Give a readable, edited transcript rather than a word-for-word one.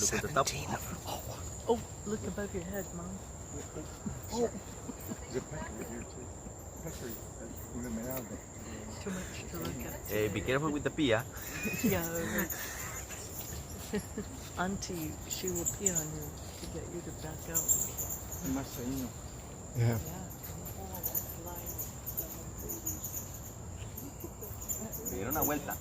Look at the top. Oh, look above your head, Mom. Oh. There's a peccary here too. Peccary. Too much to look at. Be careful with the pia. Yeah. Auntie, she will pee on you to get you to back out. Yeah. Me dieron una vuelta.